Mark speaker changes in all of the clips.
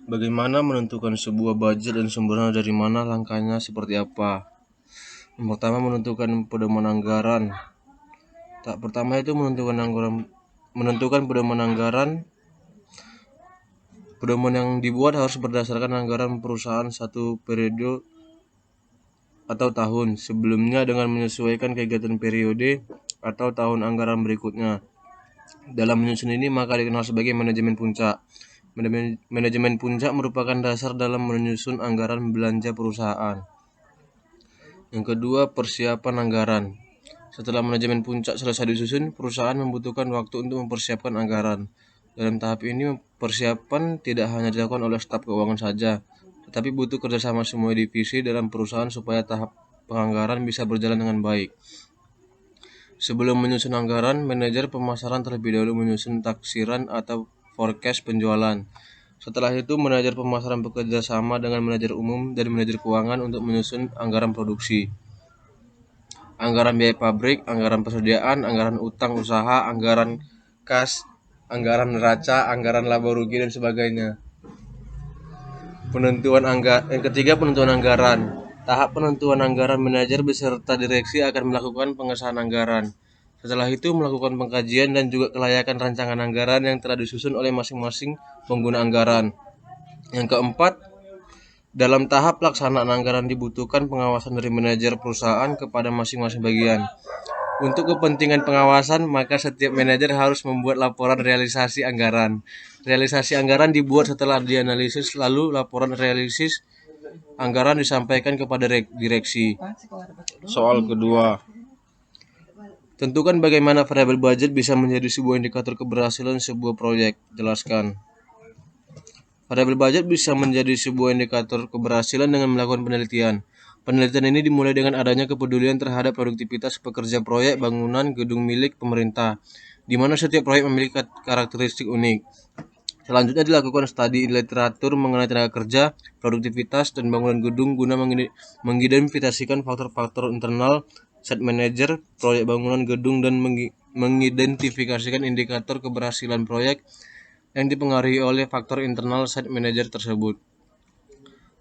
Speaker 1: Bagaimana menentukan sebuah budget dan sumbernya dari mana, langkahnya seperti apa? Yang pertama, menentukan pedoman anggaran. Tahap pertama itu menentukan pedoman anggaran. Pedoman yang dibuat harus berdasarkan anggaran perusahaan satu periode atau tahun sebelumnya dengan menyesuaikan kegiatan periode atau tahun anggaran berikutnya. Dalam menyusun ini maka dikenal sebagai manajemen puncak. Manajemen puncak merupakan dasar dalam menyusun anggaran belanja perusahaan. Yang kedua, persiapan anggaran. Setelah manajemen puncak selesai disusun, perusahaan membutuhkan waktu untuk mempersiapkan anggaran. Dalam tahap ini, persiapan tidak hanya dilakukan oleh staf keuangan saja, tetapi butuh kerjasama semua divisi dalam perusahaan supaya tahap penganggaran bisa berjalan dengan baik. Sebelum menyusun anggaran, manajer pemasaran terlebih dahulu menyusun taksiran atau forecast penjualan. Setelah itu, manajer pemasaran bekerja sama dengan manajer umum dan manajer keuangan untuk menyusun anggaran produksi. Anggaran biaya pabrik, anggaran persediaan, anggaran utang usaha, anggaran kas, anggaran neraca, anggaran laba rugi, dan sebagainya. Yang ketiga, penentuan anggaran. Tahap penentuan anggaran, manajer beserta direksi akan melakukan pengesahan anggaran. Setelah itu melakukan pengkajian dan juga kelayakan rancangan anggaran yang telah disusun oleh masing-masing pengguna anggaran. Yang keempat, dalam tahap pelaksanaan anggaran dibutuhkan pengawasan dari manajer perusahaan kepada masing-masing bagian. Untuk kepentingan pengawasan, maka setiap manajer harus membuat laporan realisasi anggaran. Realisasi anggaran dibuat setelah dianalisis, lalu laporan realisasi anggaran disampaikan kepada direksi. Soal kedua, tentukan bagaimana variabel budget bisa menjadi sebuah indikator keberhasilan sebuah proyek. Jelaskan. Variabel budget bisa menjadi sebuah indikator keberhasilan dengan melakukan penelitian. Penelitian ini dimulai dengan adanya kepedulian terhadap produktivitas pekerja proyek bangunan gedung milik pemerintah, di mana setiap proyek memiliki karakteristik unik. Selanjutnya dilakukan studi literatur mengenai tenaga kerja, produktivitas, dan bangunan gedung guna mengidentifikasikan faktor-faktor internal site manager proyek bangunan gedung dan mengidentifikasikan indikator keberhasilan proyek yang dipengaruhi oleh faktor internal site manager tersebut.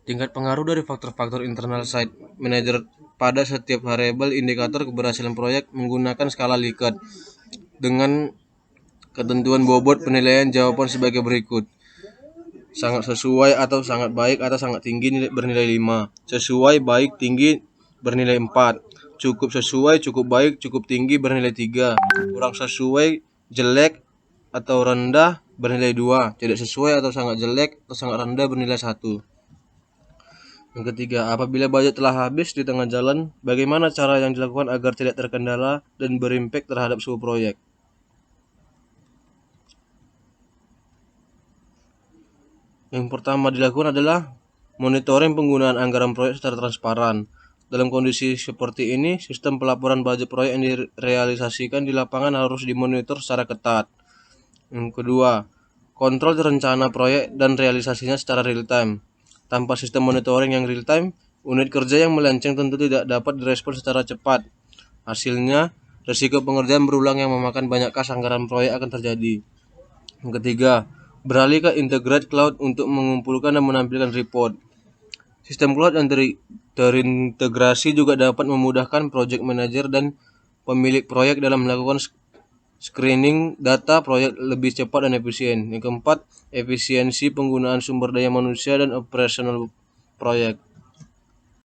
Speaker 1: Tingkat pengaruh dari faktor-faktor internal site manager pada setiap variabel indikator keberhasilan proyek menggunakan skala Likert dengan ketentuan bobot penilaian jawaban sebagai berikut. Sangat sesuai atau sangat baik atau sangat tinggi bernilai 5. Sesuai, baik, tinggi bernilai 4. Cukup sesuai, cukup baik, cukup tinggi bernilai 3. Kurang sesuai, jelek atau rendah bernilai 2. Tidak sesuai atau sangat jelek atau sangat rendah bernilai 1. Yang ketiga, apabila budget telah habis di tengah jalan, bagaimana cara yang dilakukan agar tidak terkendala dan berimpact terhadap sebuah proyek? Yang pertama dilakukan adalah monitoring penggunaan anggaran proyek secara transparan. Dalam kondisi seperti ini, sistem pelaporan budget proyek yang direalisasikan di lapangan harus dimonitor secara ketat. Yang kedua, kontrol rencana proyek dan realisasinya secara real time. Tanpa sistem monitoring yang real time, unit kerja yang melenceng tentu tidak dapat direspon secara cepat. Hasilnya, risiko pengerjaan berulang yang memakan banyak kas anggaran proyek akan terjadi. Yang ketiga, beralih ke integrated cloud untuk mengumpulkan dan menampilkan report. Sistem cloud yang terintegrasi juga dapat memudahkan project manager dan pemilik proyek dalam melakukan screening data proyek lebih cepat dan efisien. Yang keempat, efisiensi penggunaan sumber daya manusia dan operasional proyek.